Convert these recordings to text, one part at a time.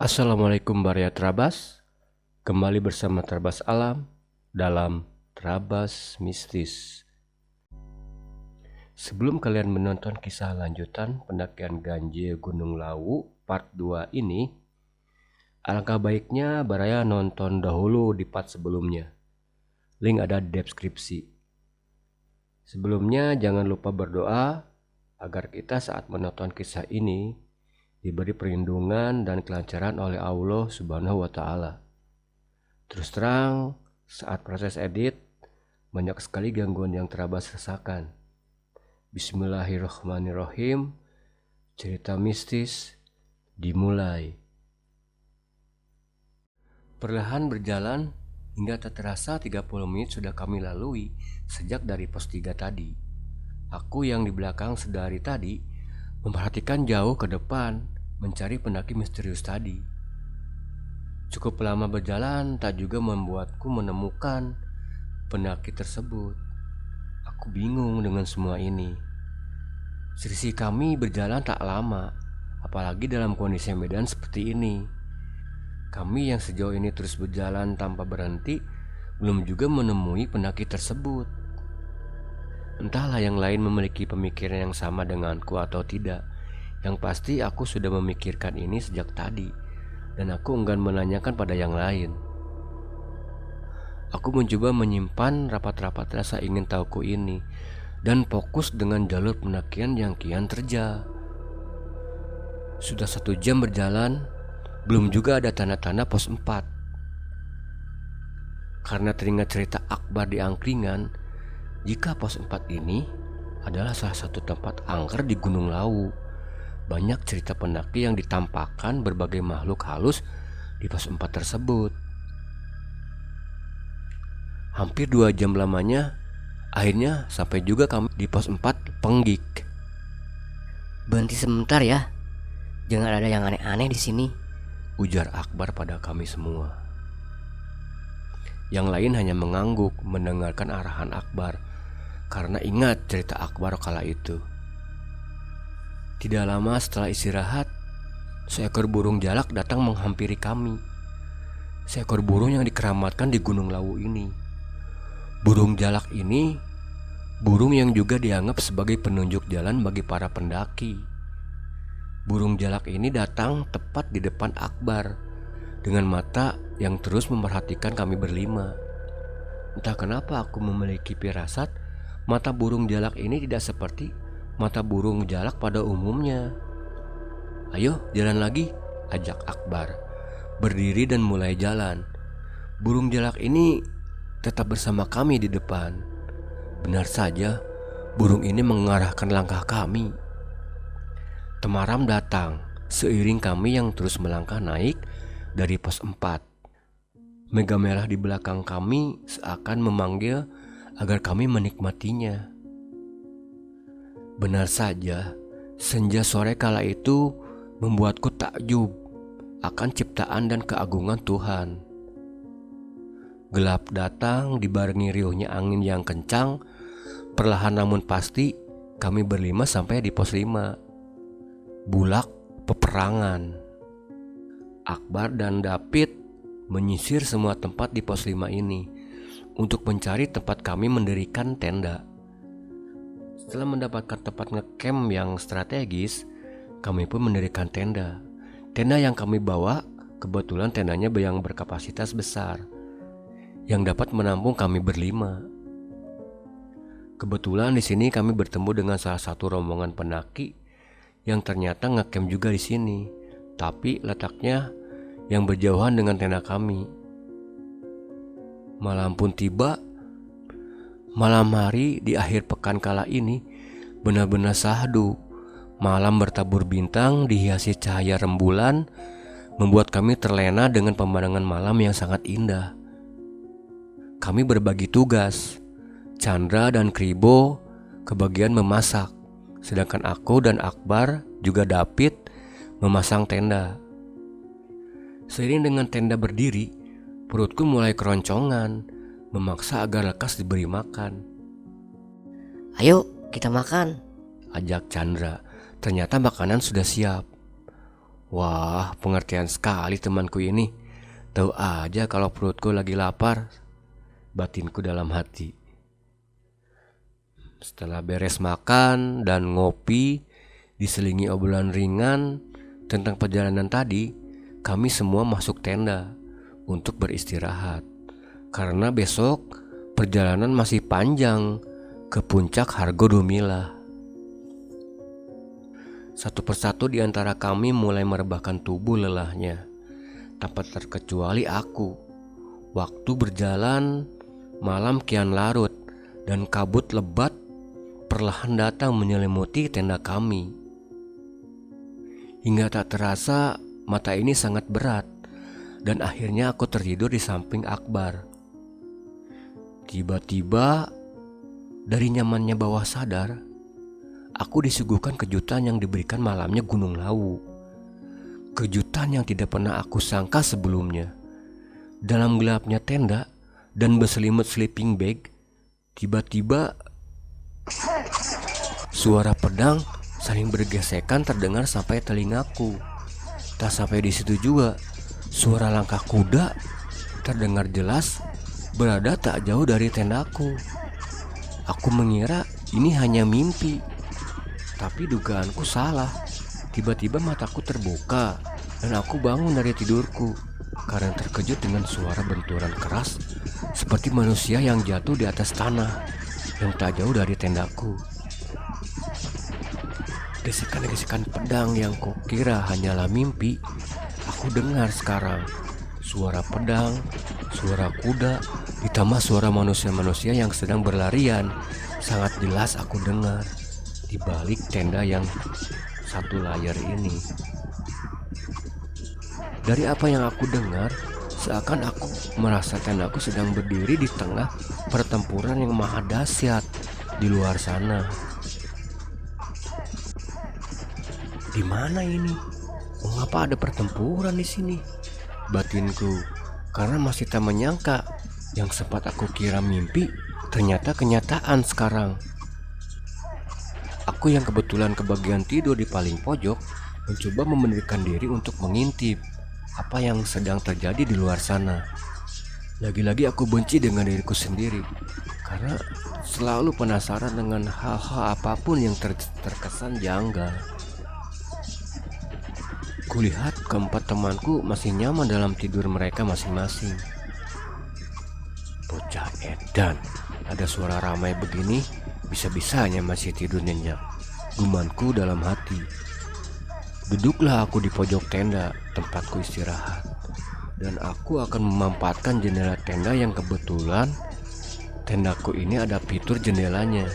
Assalamualaikum Barya Trabas. Kembali bersama Trabas Alam dalam Trabas Mistis. Sebelum kalian menonton kisah lanjutan pendakian ganjil Gunung Lawu part 2 ini, alangkah baiknya Baraya nonton dahulu di part sebelumnya. Link ada di deskripsi. Sebelumnya jangan lupa berdoa agar kita saat menonton kisah ini diberi perlindungan dan kelancaran oleh Allah Subhanahu wa Ta'ala. Terus terang, saat proses edit, banyak sekali gangguan yang Trabas rasakan. Bismillahirrahmanirrahim. Cerita mistis dimulai. Perlahan berjalan hingga tak terasa 30 menit sudah kami lalui sejak dari pos 3 tadi. Aku yang di belakang sedari tadi memperhatikan jauh ke depan, mencari pendaki misterius tadi. Cukup lama berjalan tak juga membuatku menemukan pendaki tersebut. Aku bingung dengan semua ini. Selisih kami berjalan tak lama, apalagi dalam kondisi medan seperti ini. Kami yang sejauh ini terus berjalan tanpa berhenti belum juga menemui pendaki tersebut. Entahlah yang lain memiliki pemikiran yang sama denganku atau tidak. Yang pasti aku sudah memikirkan ini sejak tadi, dan aku enggan menanyakan pada yang lain. Aku mencoba menyimpan rapat-rapat rasa ingin tahuku ini, dan fokus dengan jalur pendakian yang kian terjal. Sudah 1 jam berjalan, belum juga ada tanda-tanda pos 4. Karena teringat cerita Akbar di angkringan, jika pos 4 ini adalah salah satu tempat angker di Gunung Lawu. Banyak cerita pendaki yang ditampakkan berbagai makhluk halus di pos 4 tersebut. Hampir 2 jam lamanya, akhirnya sampai juga kami di pos 4 Penggik. Berhenti sebentar ya, jangan ada yang aneh-aneh di sini, ujar Akbar pada kami semua. Yang lain hanya mengangguk mendengarkan arahan Akbar, karena ingat cerita Akbar kala itu. Tidak lama setelah istirahat, seekor burung jalak datang menghampiri kami. Seekor burung yang dikeramatkan di Gunung Lawu ini. Burung jalak ini burung yang juga dianggap sebagai penunjuk jalan bagi para pendaki. Burung jalak ini datang tepat di depan Akbar dengan mata yang terus memperhatikan kami berlima. Entah kenapa aku memiliki firasat mata burung jalak ini tidak seperti mata burung jalak pada umumnya. Ayo jalan lagi, ajak Akbar. Berdiri dan mulai jalan. Burung jalak ini tetap bersama kami di depan. Benar saja, burung ini mengarahkan langkah kami. Temaram datang seiring kami yang terus melangkah naik dari pos 4. Mega merah di belakang kami seakan memanggil agar kami menikmatinya. Benar saja, senja sore kala itu membuatku takjub akan ciptaan dan keagungan Tuhan. Gelap datang dibarengi riuhnya angin yang kencang. Perlahan namun pasti kami berlima sampai di pos 5. Bulak peperangan. Akbar dan David menyisir semua tempat di pos 5 ini untuk mencari tempat kami mendirikan tenda. Setelah mendapatkan tempat ngecamp yang strategis, kami pun mendirikan tenda. Tenda yang kami bawa kebetulan tendanya yang berkapasitas besar, yang dapat menampung kami berlima. Kebetulan di sini kami bertemu dengan salah satu rombongan pendaki yang ternyata ngecamp juga di sini, tapi letaknya yang berjauhan dengan tenda kami. Malam pun tiba. Malam hari di akhir pekan kala ini benar-benar syahdu. Malam bertabur bintang dihiasi cahaya rembulan membuat kami terlena dengan pemandangan malam yang sangat indah. Kami berbagi tugas. Chandra dan Kribo kebagian memasak, sedangkan aku dan Akbar juga David memasang tenda. Seiring dengan tenda berdiri, perutku mulai keroncongan, memaksa agar lekas diberi makan. ayo kita makan, ajak Chandra. Ternyata makanan sudah siap. Wah, pengertian sekali temanku ini. Tahu aja kalau perutku lagi lapar, batinku dalam hati. Setelah beres makan dan ngopi, diselingi obrolan ringan tentang perjalanan tadi, kami semua masuk tenda untuk beristirahat. Karena besok perjalanan masih panjang ke puncak Hargodumilah. Satu persatu di antara kami mulai merebahkan tubuh lelahnya, tanpa terkecuali aku. Waktu berjalan, malam kian larut dan kabut lebat perlahan datang menyelimuti tenda kami. Hingga tak terasa mata ini sangat berat, dan akhirnya aku tertidur di samping Akbar. Tiba-tiba dari nyamannya bawah sadar, aku disuguhkan kejutan yang diberikan malamnya Gunung Lawu. Kejutan yang tidak pernah aku sangka sebelumnya. Dalam gelapnya tenda dan berselimut sleeping bag, tiba-tiba suara pedang saling bergesekan terdengar sampai telingaku. Tak sampai di situ juga, suara langkah kuda terdengar jelas berada tak jauh dari tendaku. Aku mengira ini hanya mimpi, tapi dugaanku salah. Tiba-tiba mataku terbuka dan aku bangun dari tidurku karena terkejut dengan suara benturan keras seperti manusia yang jatuh di atas tanah yang tak jauh dari tendaku. Gesekan-gesekan pedang yang kukira hanyalah mimpi, aku dengar sekarang. Suara pedang, suara kuda, ditambah suara manusia-manusia yang sedang berlarian sangat jelas aku dengar di balik tenda yang satu layar ini. Dari apa yang aku dengar, seakan aku merasa tendaku sedang berdiri di tengah pertempuran yang maha dahsyat di luar sana. Di mana ini? Mengapa ada pertempuran di sini? Batinku, karena masih tak menyangka yang sempat aku kira mimpi ternyata kenyataan sekarang. Aku yang kebetulan kebagian tidur di paling pojok mencoba membenarkan diri untuk mengintip apa yang sedang terjadi di luar sana. Lagi-lagi aku benci dengan diriku sendiri karena selalu penasaran dengan hal-hal apapun yang terkesan janggal. Kulihat keempat temanku masih nyaman dalam tidur mereka masing-masing. Bocah edan, ada suara ramai begini, bisa-bisanya masih tidur nyenyak, gumanku dalam hati. Duduklah aku di pojok tenda tempatku istirahat, dan aku akan memanfaatkan jendela tenda yang kebetulan tendaku ini ada fitur jendelanya.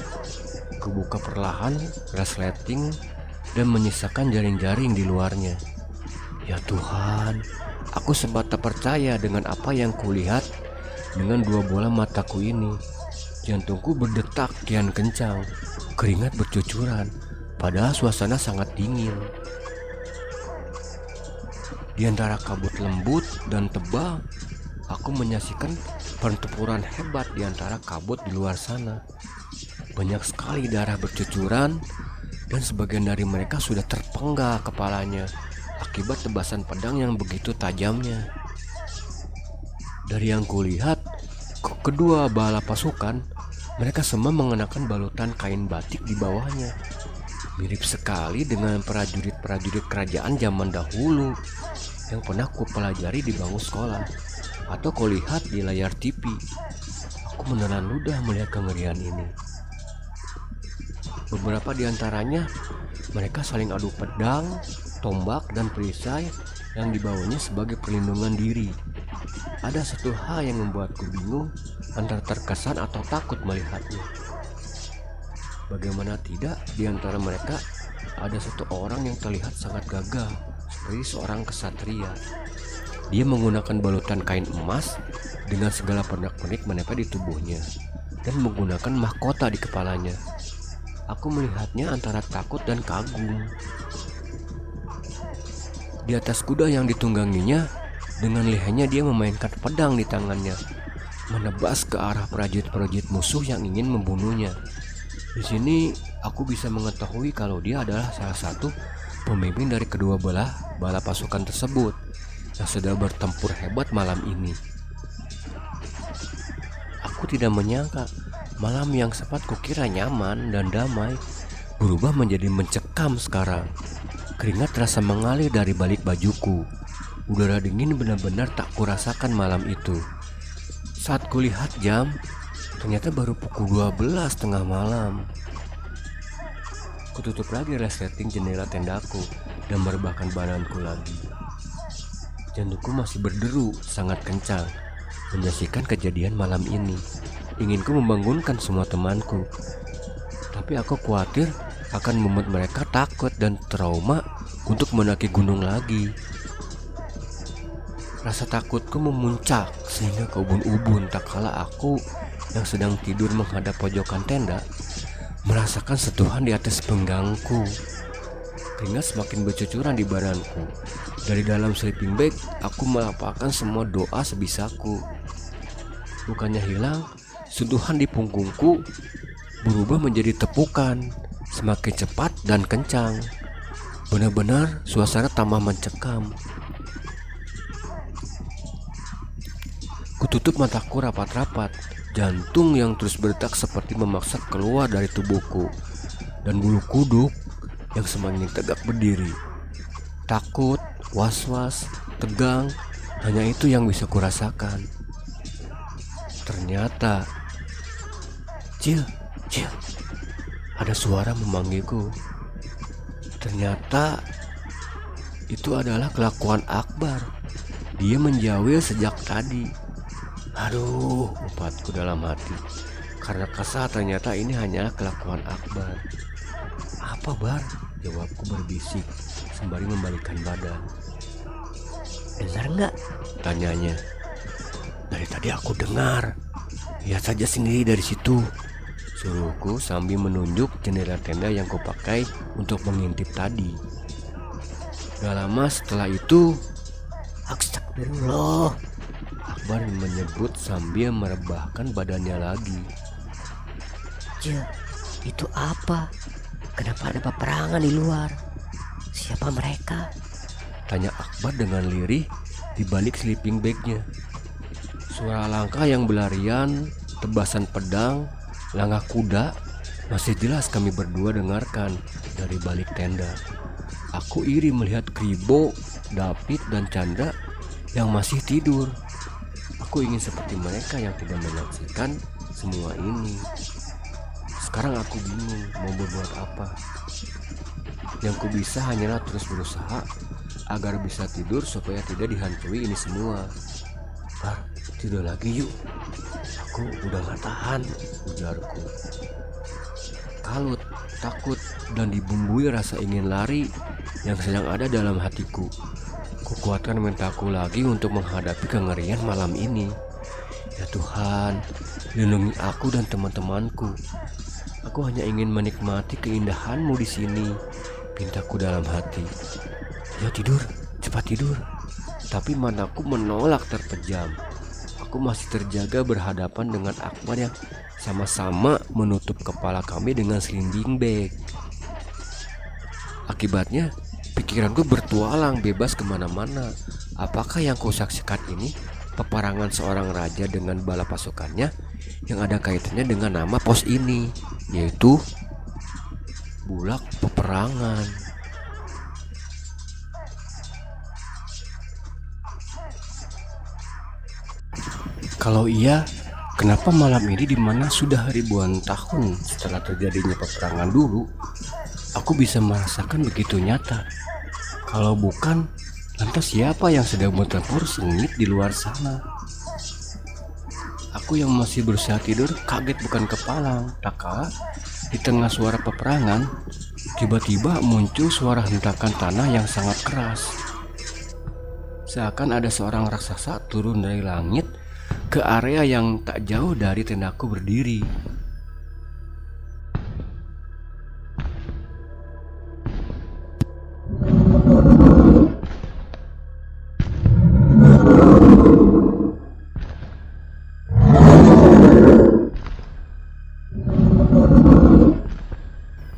Kubuka perlahan resleting dan menyisakan jaring-jaring di luarnya. Ya Tuhan, aku sempat tak percaya dengan apa yang kulihat dengan dua bola mataku ini. Jantungku berdetak kian kencang, keringat bercucuran, padahal suasana sangat dingin. Di antara kabut lembut dan tebal, aku menyaksikan pertempuran hebat di antara kabut di luar sana. Banyak sekali darah bercucuran dan sebagian dari mereka sudah terpenggal kepalanya akibat tebasan pedang yang begitu tajamnya. Dari yang kulihat, kedua bala pasukan, mereka semua mengenakan balutan kain batik di bawahnya. Mirip sekali dengan prajurit-prajurit kerajaan zaman dahulu yang pernah kupelajari di bangku sekolah atau kulihat di layar TV. Aku menelan ludah melihat kengerian ini. Beberapa di antaranya mereka saling adu pedang, tombak, dan perisai yang dibawanya sebagai perlindungan diri. Ada satu hal yang membuatku bingung antara terkesan atau takut melihatnya. Bagaimana tidak, di antara mereka ada satu orang yang terlihat sangat gagah seperti seorang kesatria. Dia menggunakan balutan kain emas dengan segala pernak-pernik menempel di tubuhnya dan menggunakan mahkota di kepalanya. Aku melihatnya antara takut dan kagum. Di atas kuda yang ditungganginya, dengan lihainya dia memainkan pedang di tangannya, menebas ke arah prajurit-prajurit musuh yang ingin membunuhnya. Di sini aku bisa mengetahui kalau dia adalah salah satu pemimpin dari kedua belah bala pasukan tersebut yang sedang bertempur hebat malam ini. Aku tidak menyangka malam yang sempat kukira nyaman dan damai berubah menjadi mencekam sekarang. Keringat terasa mengalir dari balik bajuku. Udara dingin benar-benar tak kurasakan malam itu. Saat kulihat jam, ternyata baru pukul 12 tengah malam. Kututup lagi resleting jendela tendaku dan merebahkan badanku lagi. Jantungku masih berderu sangat kencang, menyaksikan kejadian malam ini. Inginku membangunkan semua temanku, tapi aku khawatir akan membuat mereka takut dan trauma untuk mendaki gunung lagi. Rasa takutku memuncak sehingga keubun-ubun tak kala aku yang sedang tidur menghadap pojokan tenda merasakan sentuhan di atas pinggangku. Keringat semakin bercucuran di badanku. Dari dalam sleeping bag, aku melapangkan semua doa sebisaku. Bukannya hilang, sentuhan di punggungku berubah menjadi tepukan, semakin cepat dan kencang. Benar-benar suasana tambah mencekam. Kututup mataku rapat-rapat. Jantung yang terus berdetak seperti memaksa keluar dari tubuhku, dan bulu kuduk yang semakin tegak berdiri. Takut, was-was, tegang, hanya itu yang bisa kurasakan. Ternyata, Cil, ada suara memanggilku. Ternyata itu adalah kelakuan Akbar. Dia menjawil sejak tadi. Aduh, umpatku dalam hati. Karena kesal ternyata ini hanyalah kelakuan Akbar. Apa Bar? Jawabku berbisik sembari membalikkan badan. Dengar nggak? Tanyanya. Dari tadi aku dengar. Lihat saja sendiri dari situ, suruhku sambil menunjuk jendela tenda yang kupakai untuk mengintip tadi. Gak lama setelah itu, Astagfirullah. Akbar menyebut sambil merebahkan badannya lagi. Cil, itu apa? Kenapa ada peperangan di luar? Siapa mereka? Tanya Akbar dengan lirih di balik sleeping bagnya. Suara langkah yang berlarian, tebasan pedang, langkah kuda masih jelas kami berdua dengarkan dari balik tenda. Aku iri melihat Kribo, David, dan Chandra yang masih tidur. Aku ingin seperti mereka yang tidak menyaksikan semua ini. Sekarang aku bingung mau berbuat apa. Yang ku bisa hanyalah terus berusaha agar bisa tidur supaya tidak dihantui ini semua. Bar, tidur lagi yuk. Aku udah gak tahan, ujarku. Kalut, takut, dan dibumbui rasa ingin lari yang sedang ada dalam hatiku. Kukuatkan mentalku lagi untuk menghadapi kengerian malam ini. Ya Tuhan, lindungi aku dan teman-temanku. Aku hanya ingin menikmati keindahanmu di sini, pintaku dalam hati. Ya tidur, cepat tidur. Tapi mataku menolak terpejam. Aku masih terjaga berhadapan dengan Akbar yang sama-sama menutup kepala kami dengan sleeping bag. Akibatnya, pikiranku bertualang bebas kemana-mana. Apakah yang kusaksikan ini peperangan seorang raja dengan bala pasukannya yang ada kaitannya dengan nama pos ini, yaitu Bulak Peperangan. Kalau iya, kenapa malam ini di mana sudah ribuan tahun setelah terjadinya peperangan dulu, aku bisa merasakan begitu nyata? Kalau bukan, lantas siapa yang sedang bertempur sengit di luar sana? Aku yang masih berusaha tidur kaget bukan kepalang. Tak kala di tengah suara peperangan, tiba-tiba muncul suara hentakan tanah yang sangat keras. Seakan ada seorang raksasa turun dari langit ke area yang tak jauh dari tendaku berdiri.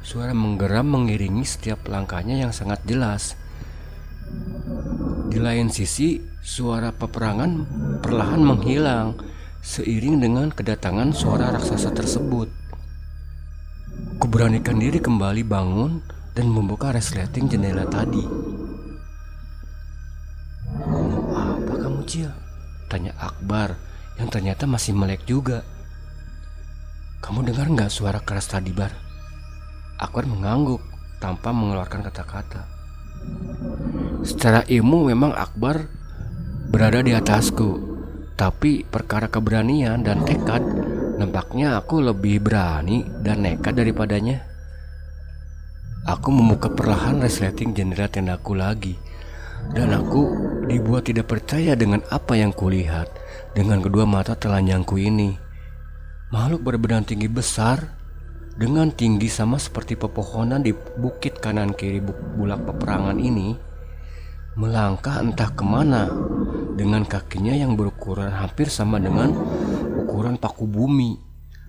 Suara menggeram mengiringi setiap langkahnya yang sangat jelas. Di lain sisi, suara peperangan perlahan menghilang seiring dengan kedatangan suara raksasa tersebut. Kuberanikan diri kembali bangun dan membuka resleting jendela tadi. "Mau apa kamu, Cil?" tanya Akbar yang ternyata masih melek juga. "Kamu dengar nggak suara keras tadi, Bar?" Akbar mengangguk tanpa mengeluarkan kata-kata. Secara ilmu memang Akbar berada di atasku, tapi perkara keberanian dan tekad, nampaknya aku lebih berani dan nekat daripadanya. Aku membuka perlahan resleting jendela tendaku lagi, dan aku dibuat tidak percaya dengan apa yang kulihat dengan kedua mata telanjangku ini. Makhluk berbadan tinggi besar dengan tinggi sama seperti pepohonan di bukit kanan kiri bulak peperangan ini melangkah entah kemana dengan kakinya yang berukuran hampir sama dengan ukuran paku bumi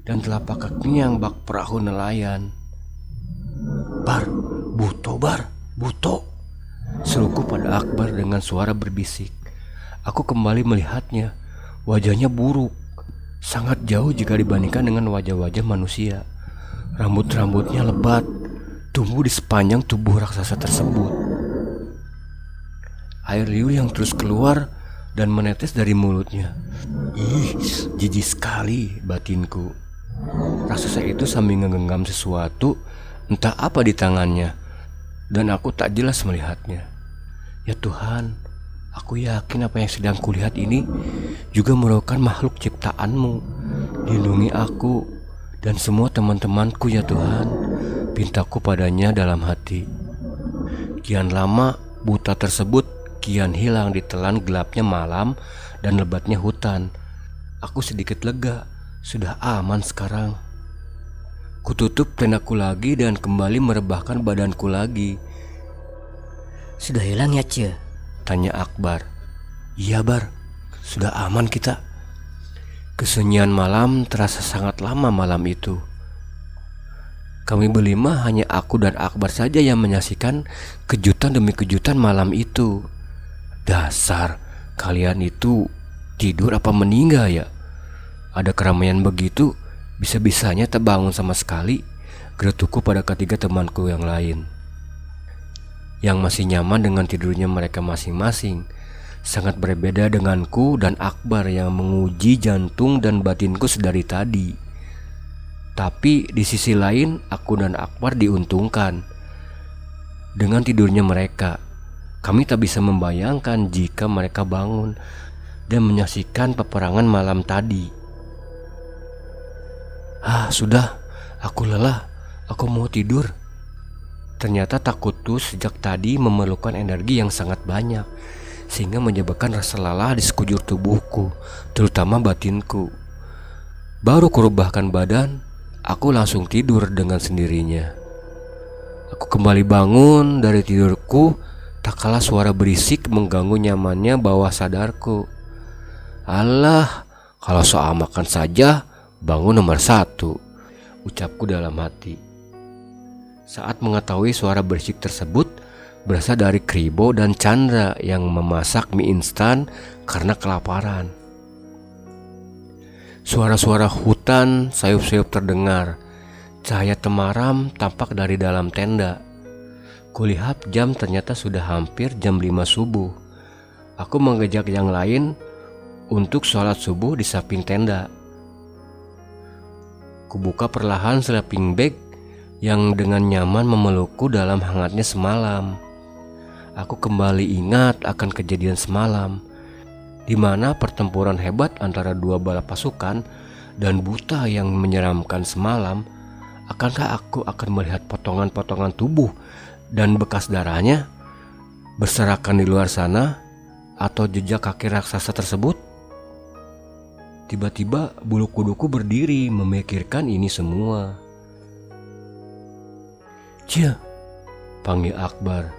dan telapak kakinya yang bak perahu nelayan. "Bar, buto Bar, buto!" seruku pada Akbar dengan suara berbisik. Aku kembali melihatnya. Wajahnya buruk, sangat jauh jika dibandingkan dengan wajah-wajah manusia. Rambut-rambutnya lebat, tumbuh di sepanjang tubuh raksasa tersebut. Air liur yang terus keluar dan menetes dari mulutnya. Ih, jijik sekali batinku. Raksasa itu sambil menggenggam sesuatu, entah apa di tangannya, dan aku tak jelas melihatnya. Ya Tuhan, aku yakin apa yang sedang kulihat ini juga merupakan makhluk ciptaan-Mu. Lindungi aku dan semua teman-temanku ya Tuhan, pintaku padanya dalam hati. Kian lama buta tersebut kian hilang ditelan gelapnya malam dan lebatnya hutan. Aku sedikit lega, sudah aman sekarang. Kututup tendaku lagi dan kembali merebahkan badanku lagi. Sudah hilang ya, Cie? Tanya Akbar. "Iya Bar, sudah aman kita." Kesunyian malam terasa sangat lama malam itu. Kami berlima, hanya aku dan Akbar saja yang menyaksikan kejutan demi kejutan malam itu. Dasar, kalian itu tidur apa meninggal ya? Ada keramaian begitu, bisa-bisanya tak bangun sama sekali, geretuku pada ketiga temanku yang lain. Yang masih nyaman dengan tidurnya mereka masing-masing, sangat berbeda denganku dan Akbar yang menguji jantung dan batinku sedari tadi. Tapi di sisi lain, aku dan Akbar diuntungkan. Dengan tidurnya mereka, kami tak bisa membayangkan jika mereka bangun dan menyaksikan peperangan malam tadi. Sudah, aku lelah, aku mau tidur. Ternyata takutku sejak tadi memerlukan energi yang sangat banyak, sehingga menyebabkan rasa lelah di sekujur tubuhku, terutama batinku. Baru kurubahkan badan, aku langsung tidur dengan sendirinya. Aku kembali bangun dari tidurku, tak kalah suara berisik mengganggu nyamannya bawah sadarku. "Alah, kalau soal makan saja, bangun nomor 1, ucapku dalam hati. Saat mengetahui suara berisik tersebut berasal dari Kribo dan Chandra yang memasak mie instan karena kelaparan. Suara-suara hutan sayup-sayup terdengar. Cahaya temaram tampak dari dalam tenda. Kulihat jam, ternyata sudah hampir jam 5 subuh. Aku mengajak yang lain untuk sholat subuh di samping tenda. Kubuka perlahan sleeping bag yang dengan nyaman memelukku dalam hangatnya semalam. Aku kembali ingat akan kejadian semalam, di mana pertempuran hebat antara dua bala pasukan dan buta yang menyeramkan semalam. Akankah aku akan melihat potongan-potongan tubuh dan bekas darahnya berserakan di luar sana, atau jejak kaki raksasa tersebut? Tiba-tiba bulu kuduku berdiri memikirkan ini semua. "Cia," panggil Akbar.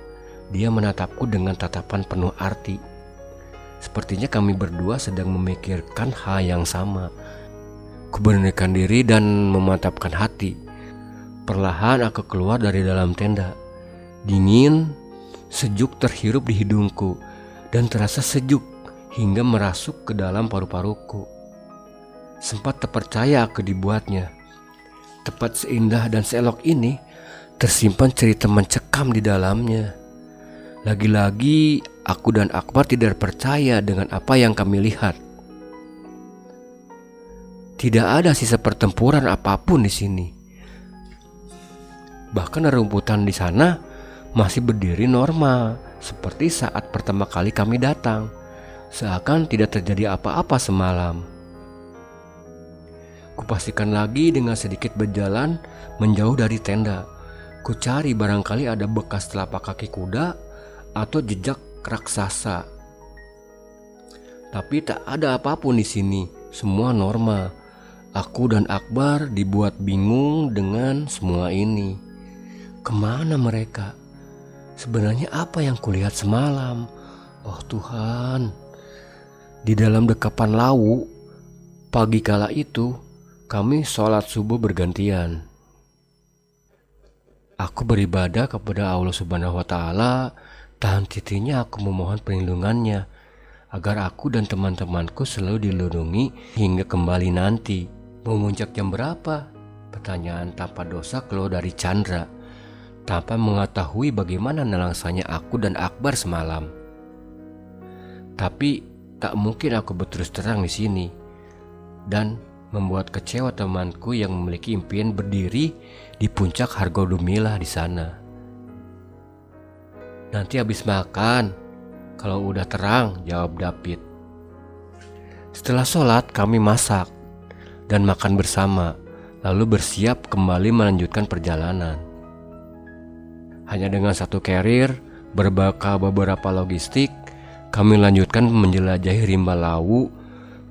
Dia menatapku dengan tatapan penuh arti. Sepertinya kami berdua sedang memikirkan hal yang sama. Kuberanikan diri dan memantapkan hati. Perlahan aku keluar dari dalam tenda. Dingin, sejuk terhirup di hidungku dan terasa sejuk hingga merasuk ke dalam paru-paruku. Sempat terpercaya aku dibuatnya. Tempat seindah dan seelok ini tersimpan cerita mencekam di dalamnya. Lagi-lagi aku dan Akbar tidak percaya dengan apa yang kami lihat. Tidak ada sisa pertempuran apapun di sini. Bahkan rumputan di sana masih berdiri normal seperti saat pertama kali kami datang, seakan tidak terjadi apa-apa semalam. Kupastikan lagi dengan sedikit berjalan menjauh dari tenda. Kucari barangkali ada bekas telapak kaki kuda atau jejak raksasa. Tapi tak ada apapun di sini, semua normal. Aku dan Akbar dibuat bingung dengan semua ini. Kemana mereka? Sebenarnya apa yang kulihat semalam? Oh Tuhan. Di dalam dekapan lawu, pagi kala itu, kami sholat subuh bergantian. Aku beribadah kepada Allah Subhanahu wa Ta'ala. Tahan titinya aku memohon perlindungannya agar aku dan teman-temanku selalu dilindungi hingga kembali nanti. Memuncak jam berapa? Pertanyaan tanpa dosa keluar dari Chandra tanpa mengetahui bagaimana nelangsanya aku dan Akbar semalam. Tapi tak mungkin aku berterus terang di sini dan membuat kecewa temanku yang memiliki impian berdiri di puncak Hargodumilah di sana. Nanti habis makan, kalau udah terang, jawab David. Setelah sholat kami masak dan makan bersama, lalu bersiap kembali melanjutkan perjalanan. Hanya dengan satu carrier, berbekal beberapa logistik, kami lanjutkan menjelajahi rimba Lawu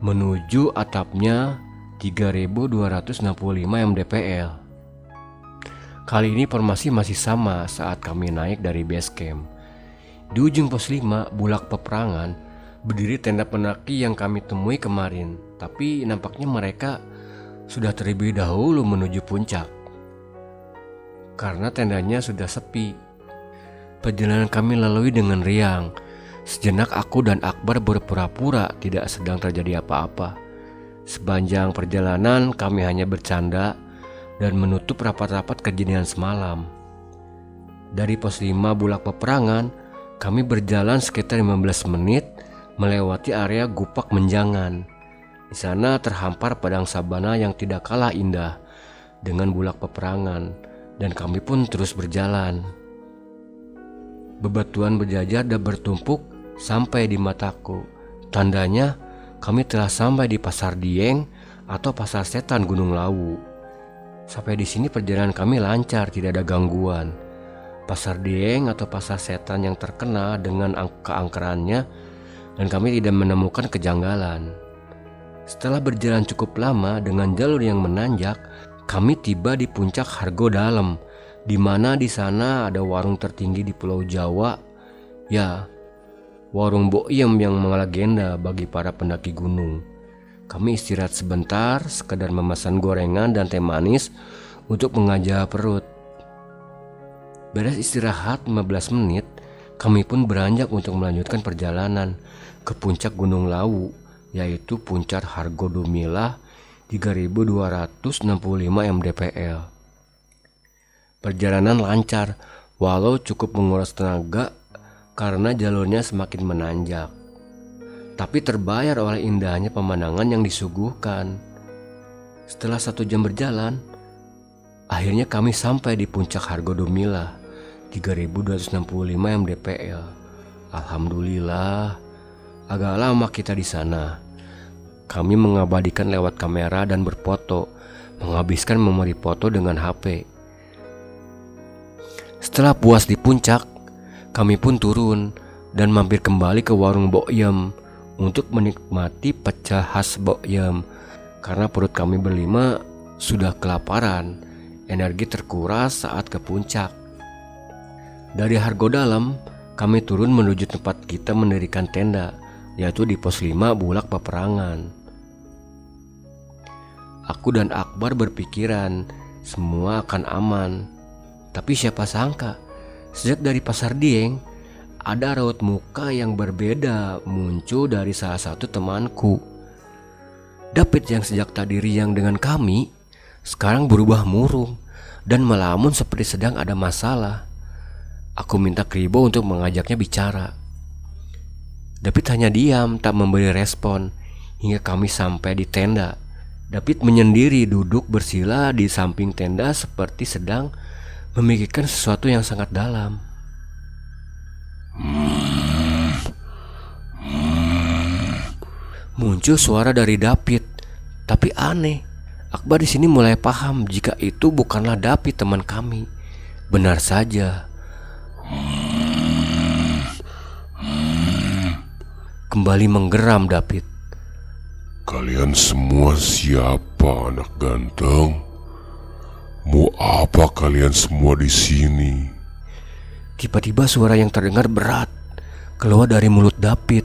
menuju atapnya 3265 mdpl. Kali ini formasi masih sama saat kami naik dari base camp. Di ujung pos 5 bulak peperangan berdiri tenda pendaki yang kami temui kemarin, tapi nampaknya mereka sudah terlebih dahulu menuju puncak karena tendanya sudah sepi. Perjalanan kami lalui dengan riang. Sejenak aku dan Akbar berpura-pura tidak sedang terjadi apa-apa. Sepanjang perjalanan kami hanya bercanda dan menutup rapat-rapat kejadian semalam. Dari pos 5 bulak peperangan, kami berjalan sekitar 15 menit melewati area Gupak Menjangan. Di sana terhampar padang sabana yang tidak kalah indah dengan bulak peperangan, dan kami pun terus berjalan. Bebatuan berjajar dan bertumpuk sampai di mataku. Tandanya kami telah sampai di Pasar Dieng atau Pasar Setan Gunung Lawu. Sampai di sini perjalanan kami lancar, tidak ada gangguan. Pasar Dieng atau Pasar Setan yang terkenal dengan keangkerannya, dan kami tidak menemukan kejanggalan. Setelah berjalan cukup lama dengan jalur yang menanjak, kami tiba di puncak Hargo Dalem, di mana di sana ada warung tertinggi di Pulau Jawa. Ya, warung Boyem yang melegenda bagi para pendaki gunung. Kami istirahat sebentar, sekedar memesan gorengan dan teh manis untuk mengaja perut. Beres istirahat 15 menit, kami pun beranjak untuk melanjutkan perjalanan ke puncak Gunung Lawu, yaitu puncak Hargodumilah 3265 mdpl. Perjalanan lancar, walau cukup menguras tenaga karena jalurnya semakin menanjak. Tapi terbayar oleh indahnya pemandangan yang disuguhkan. Setelah 1 jam berjalan, akhirnya kami sampai di puncak Hargodumilah 3265 mdpl. Alhamdulillah, agak lama kita di sana. Kami mengabadikan lewat kamera dan berfoto, menghabiskan memori foto dengan HP. Setelah puas di puncak, kami pun turun dan mampir kembali ke warung Boyem untuk menikmati pecel khas Boyem. Karena perut kami berlima sudah kelaparan, energi terkuras saat ke puncak. Dari Hargo Dalem, kami turun menuju tempat kita mendirikan tenda, yaitu di pos 5 bulak peperangan. Aku dan Akbar berpikiran, semua akan aman. Tapi siapa sangka, sejak dari pasar Dieng, ada raut muka yang berbeda muncul dari salah satu temanku. David yang sejak tadi riang dengan kami, sekarang berubah murung dan melamun seperti sedang ada masalah. Aku minta Kribo untuk mengajaknya bicara. David hanya diam, tak memberi respon, hingga kami sampai di tenda. David menyendiri duduk bersila di samping tenda seperti sedang memikirkan sesuatu yang sangat dalam. Muncul suara dari David, tapi aneh. Akbar di sini mulai paham jika itu bukanlah David teman kami. Benar saja. Kembali menggeram David. Kalian semua siapa, anak ganteng? Mau apa kalian semua di sini? Tiba-tiba suara yang terdengar berat keluar dari mulut David.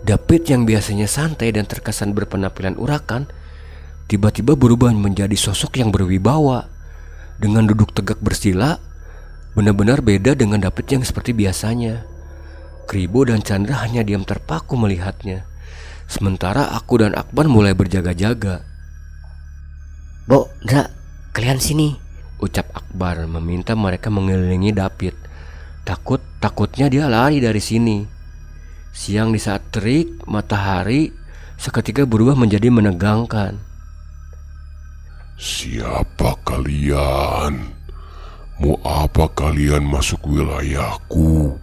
David yang biasanya santai dan terkesan berpenampilan urakan, tiba-tiba berubah menjadi sosok yang berwibawa. Dengan duduk tegak bersila, benar-benar beda dengan David yang seperti biasanya. Kribo dan Chandra hanya diam terpaku melihatnya, sementara aku dan Akbar mulai berjaga-jaga. Bo, Ndra, kalian sini. Ucap Akbar meminta mereka mengelilingi David. Takutnya dia lari dari sini. Siang di saat terik matahari seketika berubah menjadi menegangkan. Siapa kalian? Mau apa kalian masuk wilayahku?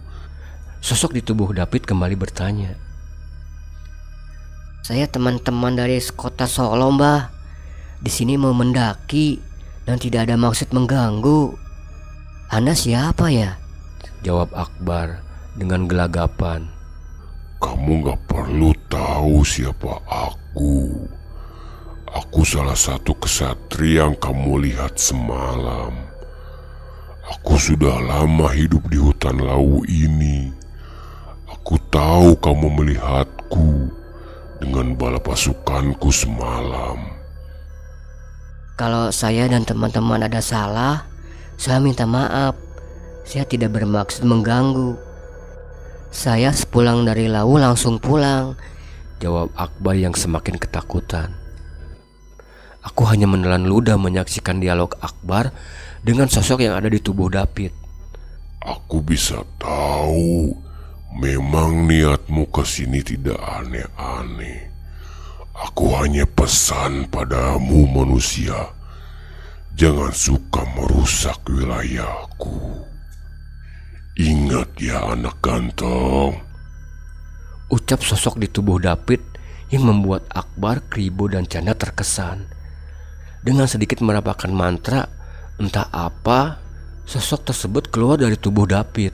Sosok di tubuh David kembali bertanya. Saya teman-teman dari kota Solo, Mbah. Di sini mau mendaki dan tidak ada maksud mengganggu. Anda siapa ya? Jawab Akbar dengan gelagapan. Kamu gak perlu tahu siapa aku. Aku salah satu kesatria yang kamu lihat semalam. Aku sudah lama hidup di hutan Lawu ini. Aku tahu kamu melihatku dengan bala pasukanku semalam. Kalau saya dan teman-teman ada salah, saya minta maaf. Saya tidak bermaksud mengganggu. Saya sepulang dari Lawu langsung pulang. Jawab Akbar yang semakin ketakutan. Aku hanya menelan ludah menyaksikan dialog Akbar dengan sosok yang ada di tubuh David. Aku bisa tahu, memang niatmu ke sini tidak aneh-aneh. Aku hanya pesan padamu manusia, jangan suka merusak wilayahku. Ingat ya anak ganteng. Ucap sosok di tubuh David yang membuat Akbar, Kribo dan Chandra terkesan. Dengan sedikit merapalkan mantra, entah apa, sosok tersebut keluar dari tubuh David.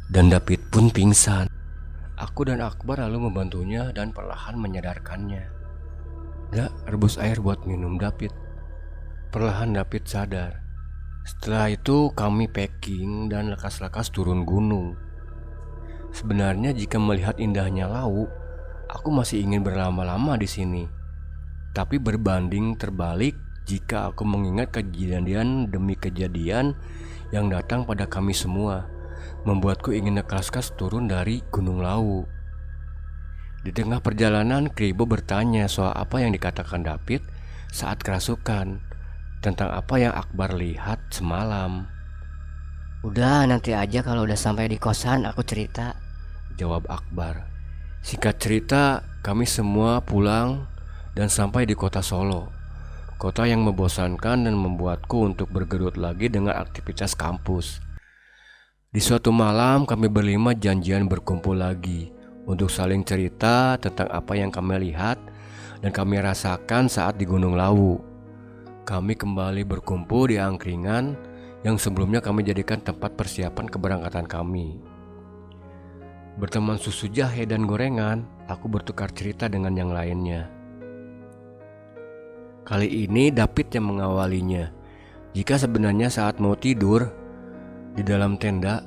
Dan David pun pingsan. Aku dan Akbar lalu membantunya dan perlahan menyadarkannya. Gak, rebus air buat minum David. Perlahan David sadar. Setelah itu kami packing dan lekas-lekas turun gunung. Sebenarnya jika melihat indahnya Lawu, aku masih ingin berlama-lama di sini. Tapi berbanding terbalik jika aku mengingat kejadian demi kejadian yang datang pada kami semua, membuatku ingin lekas-lekas turun dari Gunung Lawu. Di tengah perjalanan, Kribo bertanya soal apa yang dikatakan David saat kerasukan, tentang apa yang Akbar lihat semalam. Udah, nanti aja kalau udah sampai di kosan aku cerita. Jawab Akbar. Singkat cerita, kami semua pulang dan sampai di kota Solo. Kota yang membosankan dan membuatku untuk bergerut lagi dengan aktivitas kampus. Di suatu malam kami berlima janjian berkumpul lagi untuk saling cerita tentang apa yang kami lihat dan kami rasakan saat di Gunung Lawu. Kami kembali berkumpul di angkringan yang sebelumnya kami jadikan tempat persiapan keberangkatan kami. Berteman susu jahe dan gorengan, aku bertukar cerita dengan yang lainnya. Kali ini David yang mengawalinya. Jika sebenarnya saat mau tidur di dalam tenda,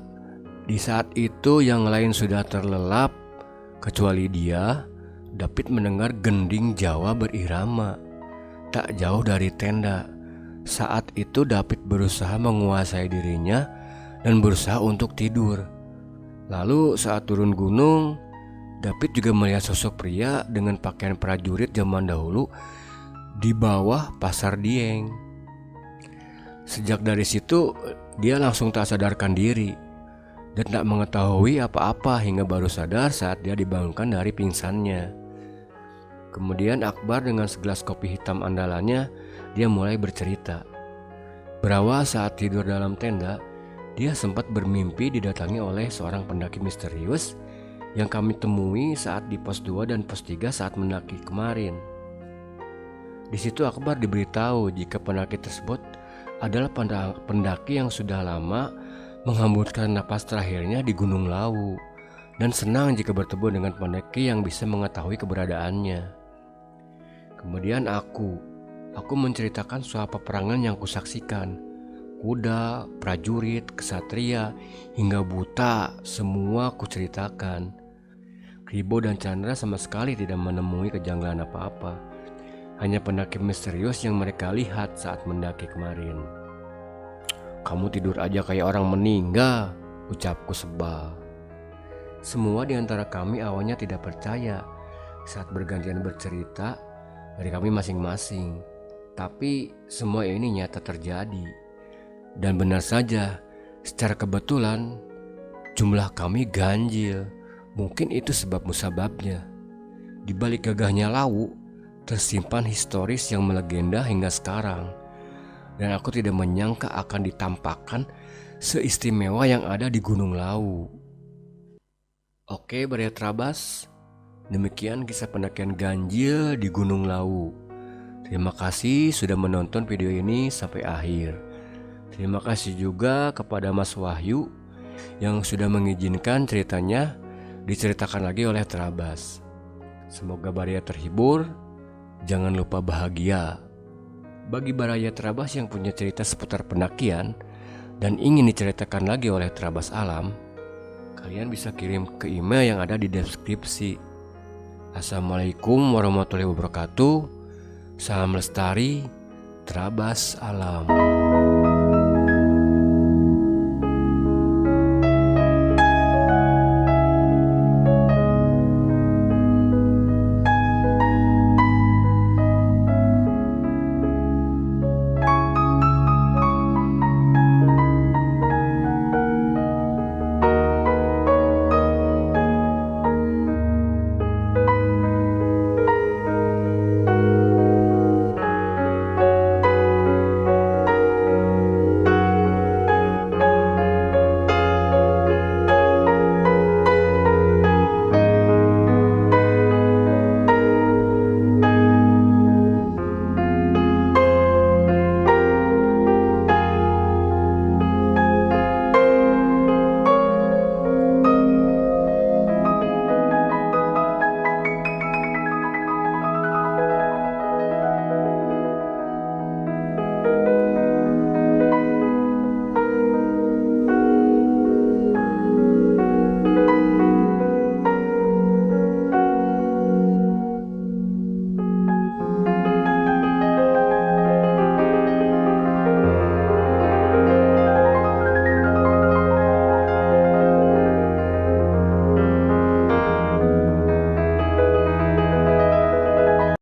di saat itu yang lain sudah terlelap, kecuali dia, David mendengar gending Jawa berirama. Tak jauh dari tenda, Saat itu David berusaha menguasai dirinya dan berusaha untuk tidur. Lalu saat turun gunung, David juga melihat sosok pria dengan pakaian prajurit zaman dahulu di bawah pasar Dieng. Sejak dari situ, dia langsung tak sadarkan diri dan tak mengetahui apa-apa hingga baru sadar saat dia dibangunkan dari pingsannya. Kemudian Akbar dengan segelas kopi hitam andalannya, dia mulai bercerita. Berawal saat tidur dalam tenda, dia sempat bermimpi didatangi oleh seorang pendaki misterius yang kami temui saat di pos 2 dan pos 3 saat mendaki kemarin. Di situ Akbar diberitahu jika pendaki tersebut adalah pendaki yang sudah lama menghembuskan napas terakhirnya di Gunung Lawu dan senang jika bertemu dengan pendaki yang bisa mengetahui keberadaannya. Kemudian aku menceritakan soal peperangan yang kusaksikan. Kuda, prajurit, kesatria, hingga buta, semua kuceritakan. Kribo dan Chandra sama sekali tidak menemui kejanggalan apa-apa. Hanya pendaki misterius yang mereka lihat saat mendaki kemarin. Kamu tidur aja kayak orang meninggal, ucapku sebal. Semua di antara kami awalnya tidak percaya saat bergantian bercerita dari kami masing-masing. Tapi semua ini nyata terjadi. Dan benar saja, secara kebetulan jumlah kami ganjil. Mungkin itu sebab musababnya. Di balik gagahnya Lawu tersimpan historis yang melegenda hingga sekarang. Dan aku tidak menyangka akan ditampakkan seistimewa yang ada di Gunung Lawu. Oke, Baraya Trabas, demikian kisah pendakian ganjil di Gunung Lawu. Terima kasih sudah menonton video ini sampai akhir. Terima kasih juga kepada Mas Wahyu yang sudah mengizinkan ceritanya diceritakan lagi oleh Trabas. Semoga Baraya terhibur, jangan lupa bahagia. Bagi Baraya Trabas yang punya cerita seputar pendakian dan ingin diceritakan lagi oleh Trabas Alam, kalian bisa kirim ke email yang ada di deskripsi. Assalamualaikum warahmatullahi wabarakatuh. Salam lestari, Trabas Alam.